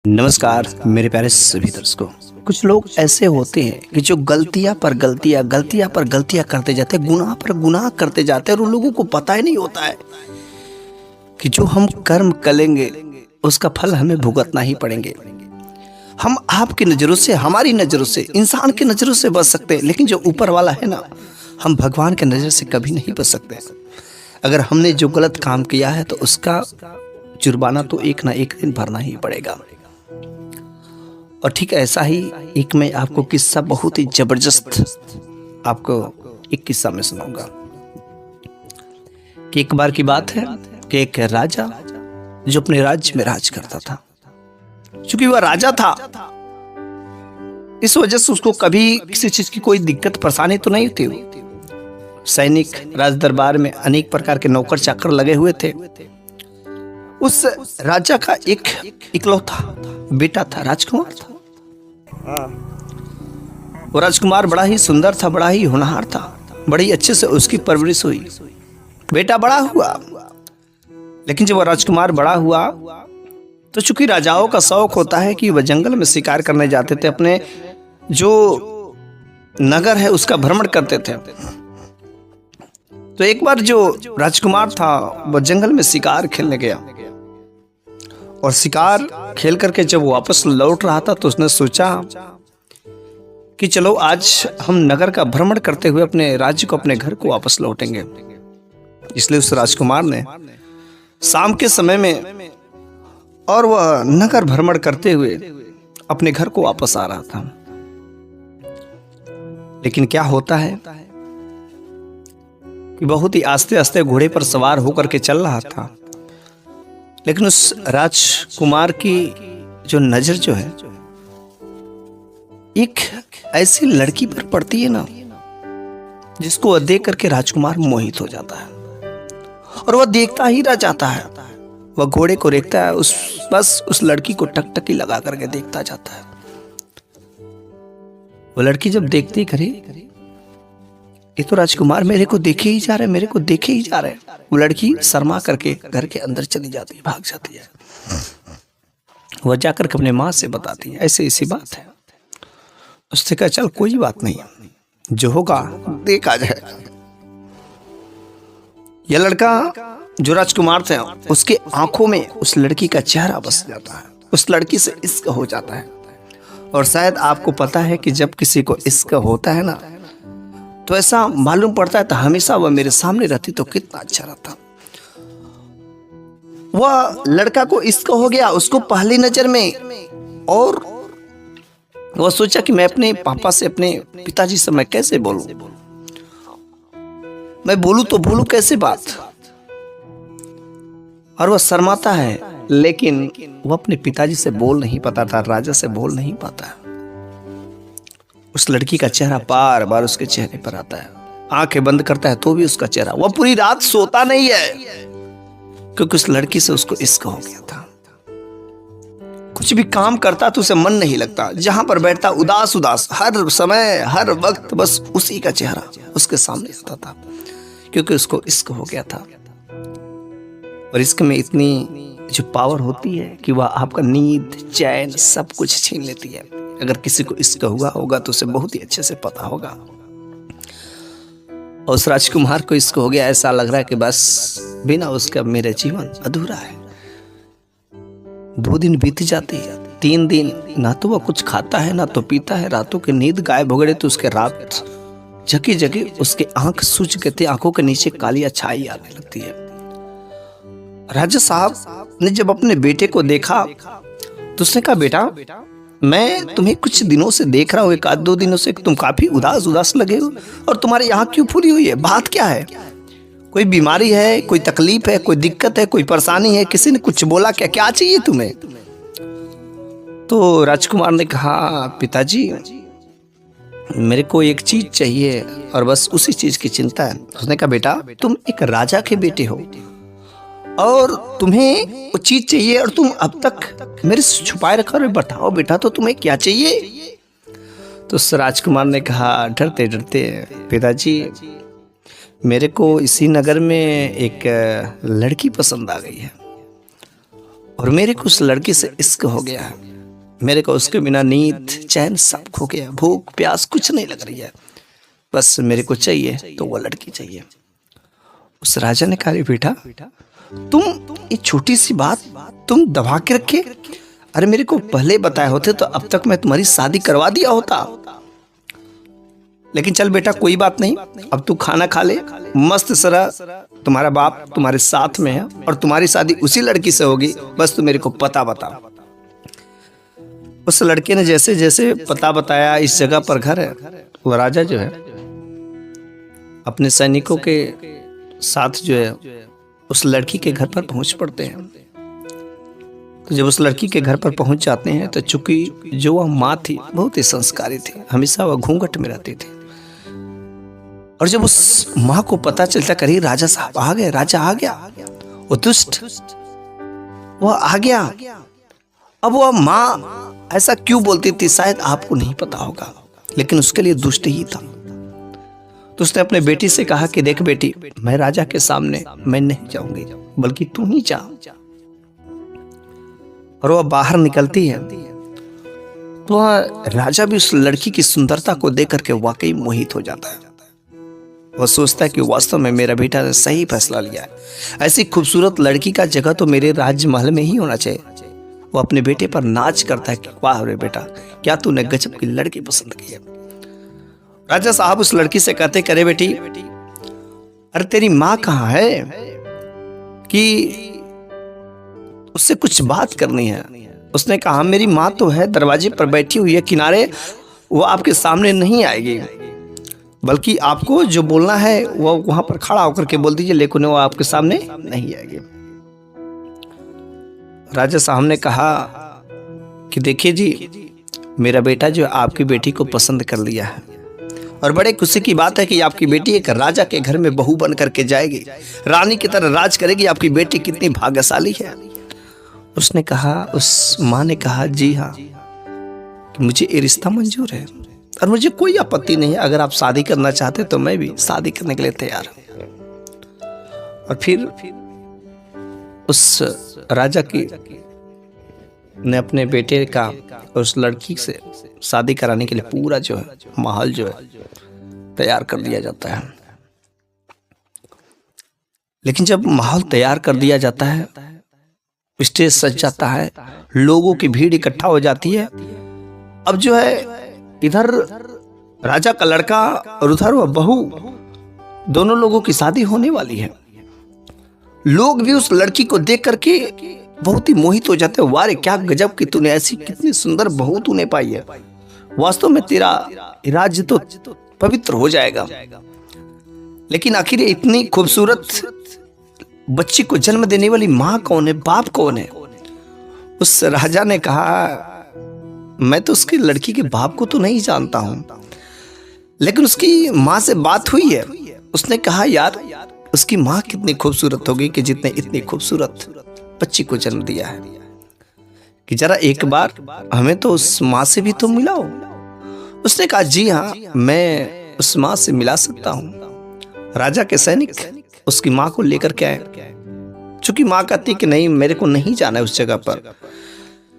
नमस्कार मेरे प्यारे सभी दर्शकों। कुछ लोग ऐसे होते हैं कि जो गलतियां पर गलतियां करते जाते हैं, गुनाह पर गुनाह करते जाते हैं और उन लोगों को पता ही नहीं होता है कि जो हम कर्म करेंगे उसका फल हमें भुगतना ही पड़ेंगे। हम आपकी नज़रों से, हमारी नज़रों से, इंसान की नज़रों से बच सकते हैं, लेकिन जो ऊपर वाला है ना, हम भगवान के नज़र से कभी नहीं बच सकते। अगर हमने जो गलत काम किया है तो उसका जुर्माना तो एक ना एक दिन भरना ही पड़ेगा। और ठीक ऐसा ही एक मैं आपको किस्सा, बहुत ही जबरदस्त आपको एक किस्सा में सुनाऊंगा कि एक बार की बात है कि एक राजा जो अपने राज्य में राज करता था, क्योंकि वह राजा था इस वजह से उसको कभी किसी चीज की कोई दिक्कत परेशानी तो नहीं थी। सैनिक राज दरबार में अनेक प्रकार के नौकर चाकर लगे हुए थे। उस राजा का एक इकलौता बेटा था, राजकुमार था। वो राजकुमार बड़ा ही सुंदर था, बड़ा ही होनहार था, बड़ी अच्छे से उसकी परवरिश हुई। बेटा बड़ा हुआ, लेकिन जब वो राजकुमार बड़ा हुआ तो चूंकि राजाओं का शौक होता है कि वह जंगल में शिकार करने जाते थे, अपने जो नगर है उसका भ्रमण करते थे। तो एक बार जो राजकुमार था वह जंगल में शिकार खेलने गया और शिकार खेल करके जब वापस लौट रहा था तो उसने सोचा कि चलो आज हम नगर का भ्रमण करते हुए अपने राज्य को, अपने घर को वापस लौटेंगे। इसलिए उस राजकुमार ने शाम के समय में और वह नगर भ्रमण करते हुए अपने घर को वापस आ रहा था। लेकिन क्या होता है कि बहुत ही आस्ते आस्ते घोड़े पर सवार होकर के चल रहा था, लेकिन उस राजकुमार की जो नजर जो है एक ऐसी लड़की पर पड़ती है ना, जिसको वह देख करके राजकुमार मोहित हो जाता है और वह देखता ही रह जाता है। वह घोड़े को देखता है, बस उस लड़की को टकटकी लगा करके देखता जाता है। वो लड़की जब देखती, करे ये तो राजकुमार मेरे को देखे ही जा रहे, मेरे को देखे ही जा रहे। वो लड़की शर्मा करके घर के अंदर चली जाती है, भाग जाती है। वह जाकर के अपने माँ से बताती है, ऐसे ऐसी बात है। उसने कहा चल कोई बात नहीं, जो होगा देखा जाएगा। यह लड़का जो राजकुमार थे उसके आंखों में उस लड़की का चेहरा बस जाता है, उस लड़की से इश्क हो जाता है। और शायद आपको पता है कि जब किसी को इश्क होता है ना तो ऐसा मालूम पड़ता है तो हमेशा वह मेरे सामने रहती तो कितना अच्छा रहता। वह लड़का को इश्क हो गया उसको पहली नजर में, और वह सोचा कि मैं अपने पापा से, अपने पिताजी से मैं कैसे बोलूं, मैं बोलूं तो बोलूं कैसे बात। और वह शर्माता है, लेकिन वह अपने पिताजी से बोल नहीं पाता था, राजा से बोल नहीं पाता। उस लड़की का चेहरा बार बार उसके चेहरे पर आता है, आंखें बंद करता है तो भी उसका चेहरा। वह पूरी रात सोता नहीं है क्योंकि उस लड़की से उसको इश्क हो गया था। कुछ भी काम करता तो उसे मन नहीं लगता, जहां पर बैठता उदास उदास, हर समय हर वक्त बस उसी का चेहरा उसके सामने आता था, क्योंकि उसको इश्क हो गया था। और इश्क में इतनी जो पावर होती है कि वह आपका नींद, चैन सब कुछ छीन लेती है। अगर किसी को इश्क हुआ होगा तो उसे बहुत ही अच्छे से पता होगा। और उस राजकुमार को इश्क हो गया, ऐसा लग रहा है कि बस बिना उसका मेरा जीवन अधूरा है। 2 दिन बीत जाते हैं, 3 दिन, ना तो वह कुछ खाता है ना तो पीता है। रातों की नींद गायब हो गई तो उसके रात जगी जगी उसके आंख सूज गए थे, आंखों के नीचे कालियां छाई आने लगती है। राजा साहब ने जब अपने बेटे को देखा तो उसने कहा बेटा मैं तुम्हें कुछ दिनों से देख रहा हूँ, 1-2 दिनों से तुम काफी उदास उदास लगे हो, और तुम्हारे यहाँ क्यों फूली हुई है, बात क्या है? कोई बीमारी है, कोई तकलीफ है, कोई दिक्कत है, कोई परेशानी है? किसी ने कुछ बोला क्या, क्या चाहिए तुम्हें? तो राजकुमार ने कहा पिताजी मेरे को एक चीज चाहिए और बस उसी चीज की चिंता है। उसने कहा बेटा तुम एक राजा के बेटे हो और तुम्हें वो चीज चाहिए और तुम अब तक मेरे से छुपाए रखा हो, बताओ बेटा तो तुम्हें क्या चाहिए? तो उस राजकुमार ने कहा डरते डरते पिताजी मेरे को इसी नगर में एक लड़की पसंद आ गई है और मेरे को उस लड़की से इश्क हो गया है। मेरे को उसके बिना नींद चैन सब खो गया, भूख प्यास कुछ नहीं लग रही है, बस मेरे को चाहिए तो वो लड़की चाहिए। उस राजा ने कहा, बेटा तुम ये छोटी सी बात तुम दबा के रखे, अरे मेरे को पहले बताए होते तो अब तक मैं तुम्हारी शादी करवा दिया होता। लेकिन चल बेटा कोई बात नहीं, अब तू खाना खा ले, मस्त सरा तुम्हारा बाप तुम्हारे साथ में है और तुम्हारी शादी उसी लड़की से होगी, बस तू मेरे को पता बता। उस लड़के ने जैसे जैसे पता बताया, इस जगह पर घर है, वो राजा जो है अपने सैनिकों के साथ जो है उस लड़की के घर पर पहुंच पड़ते हैं। तो जब उस लड़की के घर पर पहुंच जाते हैं तो चूंकि जो वह माँ थी बहुत ही संस्कारी थी, हमेशा वह घूंघट में रहती थी, और जब उस माँ को पता चलता करी राजा साहब आ गए, राजा आ गया, वो दुष्ट वह आ गया। अब वह माँ ऐसा क्यों बोलती थी शायद आपको नहीं पता होगा, लेकिन उसके लिए दुष्ट ही था। तो उसने अपने बेटी से कहा कि देख बेटी, मैं राजा के सामने मैं नहीं जाऊंगी, बल्कि तू ही जा। और वह बाहर निकलती है तो वह राजा भी उस लड़की की सुंदरता को देख करके वाकई मोहित हो जाता है। वह सोचता है कि वास्तव में मेरा बेटा ने सही फैसला लिया है, ऐसी खूबसूरत लड़की का जगह तो मेरे राजमहल में ही होना चाहिए। वो अपने बेटे पर नाच करता है कि वाह रे बेटा, क्या तूने गजब की लड़की पसंद की है। राजा साहब उस लड़की से कहते, करे बेटी, अरे तेरी माँ कहाँ है कि उससे कुछ बात करनी है। उसने कहा, मेरी माँ तो है दरवाजे पर बैठी हुई है किनारे, वो आपके सामने नहीं आएगी, बल्कि आपको जो बोलना है वो वहां पर खड़ा होकर के बोल दीजिए, लेकिन वो आपके सामने नहीं आएगी। राजा साहब ने कहा कि देखिए जी, मेरा बेटा जो आपकी बेटी को पसंद कर लिया है, और बड़े खुशी की बात है कि आपकी बेटी एक राजा के घर में बहू बन करके जाएगी, रानी की तरह राज करेगी। आपकी बेटी कितनी भाग्यशाली है। उसने कहा, उस माँ ने कहा, जी हाँ, कि मुझे ये रिश्ता मंजूर है और मुझे कोई आपत्ति नहीं है, अगर आप शादी करना चाहते तो मैं भी शादी करने के लिए तैयार हूं। और फिर उस राजा की ने अपने बेटे का उस लड़की से शादी कराने के लिए पूरा जो है माहौल जो है तैयार कर दिया जाता है। लेकिन जब माहौल तैयार कर दिया जाता है, स्टेज सज जाता है, लोगों की भीड़ इकट्ठा हो जाती है। अब जो है इधर राजा का लड़का और उधर वह बहू, दोनों लोगों की शादी होने वाली है। लोग भी उस लड़की को देख करके बहुत ही मोहित हो जाते हैं। वारे क्या गजब की तूने ऐसी कितनी सुंदर बहू तूने पाई है, वास्तव में तेरा राज्य तो पवित्र हो जाएगा। लेकिन आखिर इतनी खूबसूरत बच्ची को जन्म देने वाली माँ कौन है, बाप कौन है? उस राजा ने कहा, मैं तो उसकी लड़की के बाप को तो नहीं जानता हूं, लेकिन उसकी माँ से बात हुई है। उसने कहा, यार उसकी माँ कितनी खूबसूरत होगी कि जितने इतनी खूबसूरत बच्ची को जन्म दिया है, कि जरा एक बार हमें तो उस माँ से भी तो मिलाओ। उसने कहा, जी हाँ, मैं उस माँ से मिला सकता हूँ। राजा के सैनिक उसकी माँ को लेकर के आए। चूंकि माँ कहती कि नहीं, मेरे को नहीं जाना है उस जगह पर,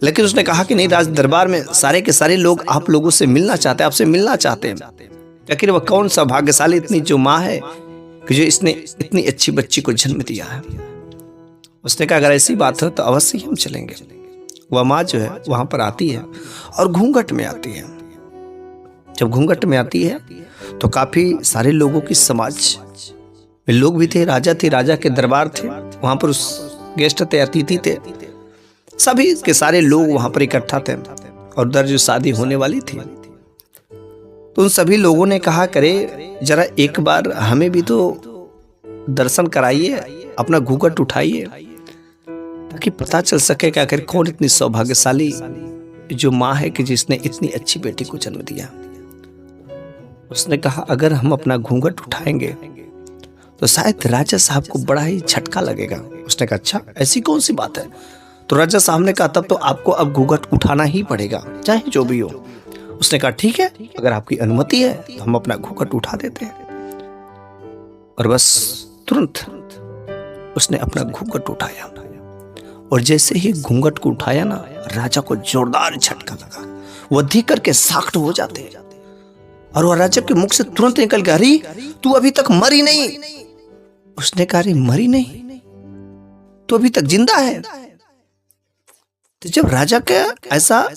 लेकिन उसने कहा कि नहीं, राज दरबार में सारे के सारे लोग आप लोगों से मिलना चाहते हैं, आपसे मिलना चाहते हैं। आखिर वह कौन सा भाग्यशाली इतनी जो माँ है कि जो इसने इतनी अच्छी बच्ची को जन्म दिया है। उसने कहा, अगर ऐसी बात हो तो अवश्य ही हम चलेंगे। वह माँ जो है वहां पर आती है और घूंघट में आती है। जब घूंघट में आती है तो काफी सारे लोगों की समाज में लोग भी थे, राजा थे, राजा के दरबार थे, वहां पर उस गेस्ट थे, अतिथि थे, सभी के सारे लोग वहां पर इकट्ठा थे। और उधर जो शादी होने वाली थी, तो उन सभी लोगों ने कहा, करे जरा एक बार हमें भी तो दर्शन कराइए, अपना घूंघट उठाइए, ताकि पता चल सके कि आखिर कौन इतनी सौभाग्यशाली जो माँ है कि जिसने इतनी अच्छी बेटी को जन्म दिया। उसने कहा, अगर हम अपना घूंघट उठाएंगे तो शायद राजा साहब को बड़ा ही झटका लगेगा। उसने कहा, अच्छा ऐसी कौन सी बात है? तो राजा साहब ने कहा, तब तो आपको अब घूंघट उठाना ही पड़ेगा, चाहे जो भी हो। उसने कहा, ठीक है, अगर आपकी अनुमति है तो हम अपना घूंघट उठा देते हैं। और बस तुरंत उसने अपना घूंघट उठाया और जैसे ही घूंघट को उठाया ना, राजा को जोरदार झटका लगा। वह देख करके साख्त हो जाते और वह राजा के मुख से तुरंत निकल गया, अरे तू अभी तक मरी नहीं। उसने कहा, अरे मरी नहीं, तू अभी तक जिंदा है। तो जब राजा का ऐसा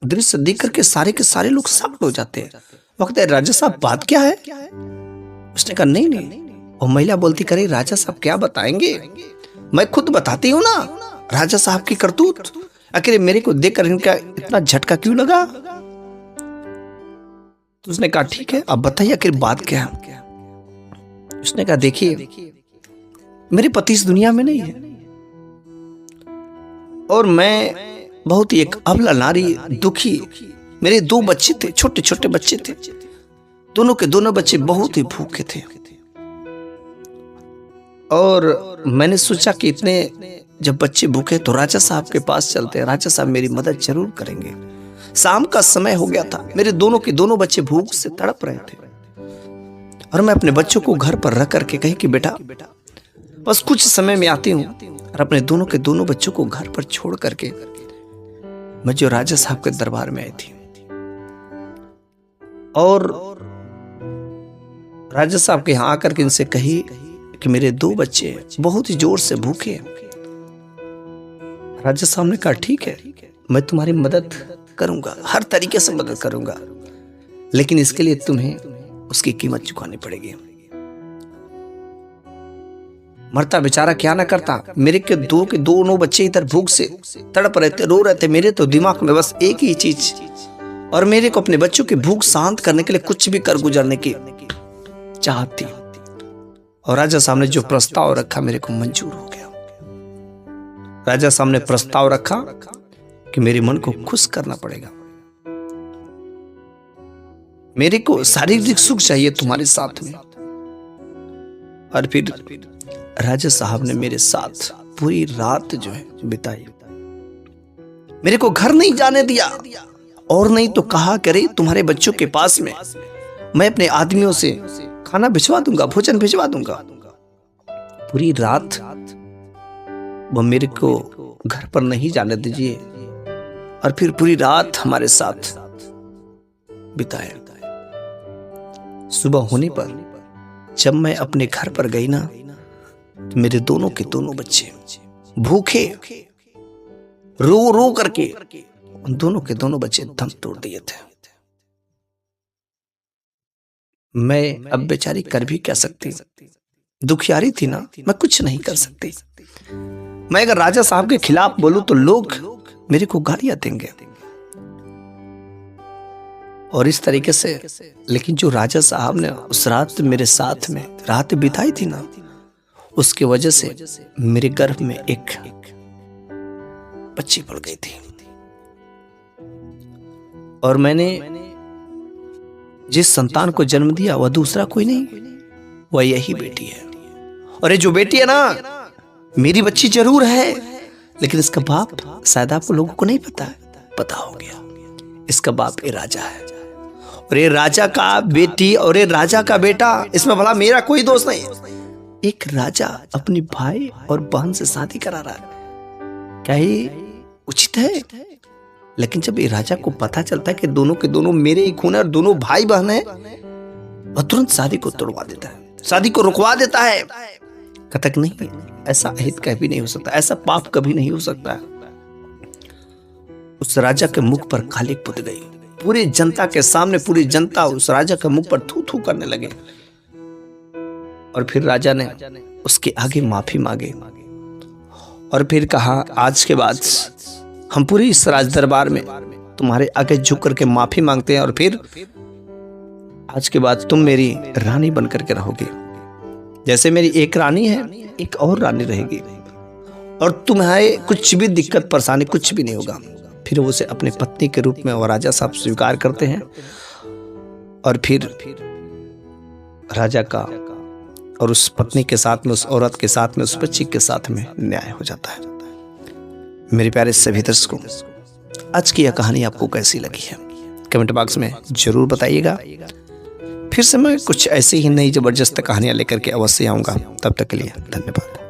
दृश्य देख करके सारे के सारे लोग साख्त हो जाते हैं। वक्त है, राजा साहब बात क्या है? उसने कहा, नहीं नहीं। और महिला बोलती, करे राजा साहब क्या बताएंगे, मैं खुद बताती हूँ ना राजा साहब की करतूत। आखिर मेरे को देखकर इनका इतना झटका क्यों लगा? तो उसने कहा, ठीक है अब बताइए आखिर बात क्या है। उसने कहा, देखिए मेरे पति इस दुनिया में नहीं है और मैं बहुत ही एक अबला नारी, दुखी। मेरे 2 बच्चे थे, छोटे छोटे बच्चे थे। दोनों के दोनों बच्चे बहुत ही भूखे थे और मैंने सोचा कि इतने जब बच्चे भूखे तो राजा साहब के पास चलते हैं, राजा साहब मेरी मदद जरूर करेंगे। शाम का समय हो गया था, मेरे दोनों के दोनों बच्चे भूख से तड़प रहे थे और मैं अपने बच्चों को घर पर रख करके कही कि बेटा बस कुछ समय में आती हूँ, और अपने दोनों के दोनों बच्चों को घर पर छोड़ करके मैं जो राजा साहब के दरबार में आई थी। और राजा साहब के यहां आकर के इनसे कही कि मेरे 2 बच्चे बहुत ही जोर से भूखे हैं। राजा साहब ने कहा, ठीक है मैं तुम्हारी मदद करूंगा, हर तरीके से मदद करूंगा, लेकिन इसके लिए तुम्हें उसकी कीमत चुकानी पड़ेगी। मरता बेचारा क्या ना करता, मेरे के दोनों बच्चे इधर भूख से तड़प रहे थे, रो रहे थे। मेरे तो दिमाग में बस एक ही चीज, और मेरे को अपने बच्चों की भूख शांत करने के लिए कुछ भी कर गुजरने की चाहत थी। और राजा साहब ने जो प्रस्ताव रखा मेरे को मंजूर हो गया। राजा साहब ने प्रस्ताव रखा कि मेरे मन को खुश करना पड़ेगा, मेरे को शारीरिक सुख चाहिए तुम्हारे साथ में। और फिर राजा साहब ने मेरे साथ पूरी रात जो है बिताई, मेरे को घर नहीं जाने दिया, और नहीं तो कहा करे तुम्हारे बच्चों के पास में मैं अपने आदमियों से खाना भिजवा दूंगा, भोजन भिजवा दूंगा। पूरी रात वो मेरे को घर पर नहीं जाने दीजिए, और फिर पूरी रात हमारे साथ बिताया। सुबह होने पर जब मैं अपने घर पर गई ना, तो मेरे दोनों के दोनों बच्चे भूखे रो रो करके उन दोनों के दोनों बच्चे दम तोड़ दिए थे। मैं अब बेचारी कर भी क्या सकती, दुखियारी थी ना, मैं कुछ नहीं कर सकती। मैं अगर राजा साहब के खिलाफ बोलूं तो लोग मेरे को गालियां देंगे, और इस तरीके से। लेकिन जो राजा साहब ने उस रात मेरे साथ में रात बिताई थी ना, उसके वजह से मेरे गर्भ में एक बच्ची पड़ गई थी, और मैंने जिस संतान को जन्म दिया वह दूसरा कोई नहीं, वह यही बेटी है। और ये जो बेटी है ना, मेरी बच्ची जरूर है, लेकिन इसका बाप शायद आपको लोगों को नहीं पता है, पता हो गया। इसका बाप ये राजा है, और ये राजा का बेटी और ये राजा का बेटा, इसमें भला मेरा कोई दोष नहीं। एक राजा अपनी भाई और बहन से शादी करा रहा है, क्या ये उचित है? लेकिन जब ये राजा को पता चलता है कि दोनों के दोनों मेरे ही खून है और दोनों भाई बहन है, वह तुरंत शादी को तोड़वा देता है, शादी को रुकवा देता है। कतक नहीं, ऐसा अहित कभी नहीं हो सकता, ऐसा पाप कभी नहीं हो सकता। उस राजा के मुख पर काली पुत गई, पूरी जनता के सामने पूरी जनता उस राजा के मुख पर थू थू करने लगे। और फिर राजा ने उसके आगे माफी मांगी, और फिर कहा, आज के बाद हम पूरी इस राज दरबार में तुम्हारे आगे झुक करके माफी मांगते हैं, और फिर आज के बाद तुम मेरी रानी बन करके रहोगे। जैसे मेरी एक रानी है, एक और रानी रहेगी, और तुम्हारे कुछ भी दिक्कत परेशानी कुछ भी नहीं होगा। फिर वो उसे अपनी पत्नी के रूप में वो राजा साहब स्वीकार करते हैं, और फिर राजा का और उस पत्नी के साथ में, उस औरत के साथ में, उस बच्ची के साथ में न्याय हो जाता है। मेरे प्यारे सभी दर्शकों, आज की यह कहानी आपको कैसी लगी है कमेंट बॉक्स में जरूर बताइएगा। फिर से मैं कुछ ऐसी ही नई जबरदस्त कहानियां लेकर के अवश्य आऊंगा। तब तक के लिए धन्यवाद।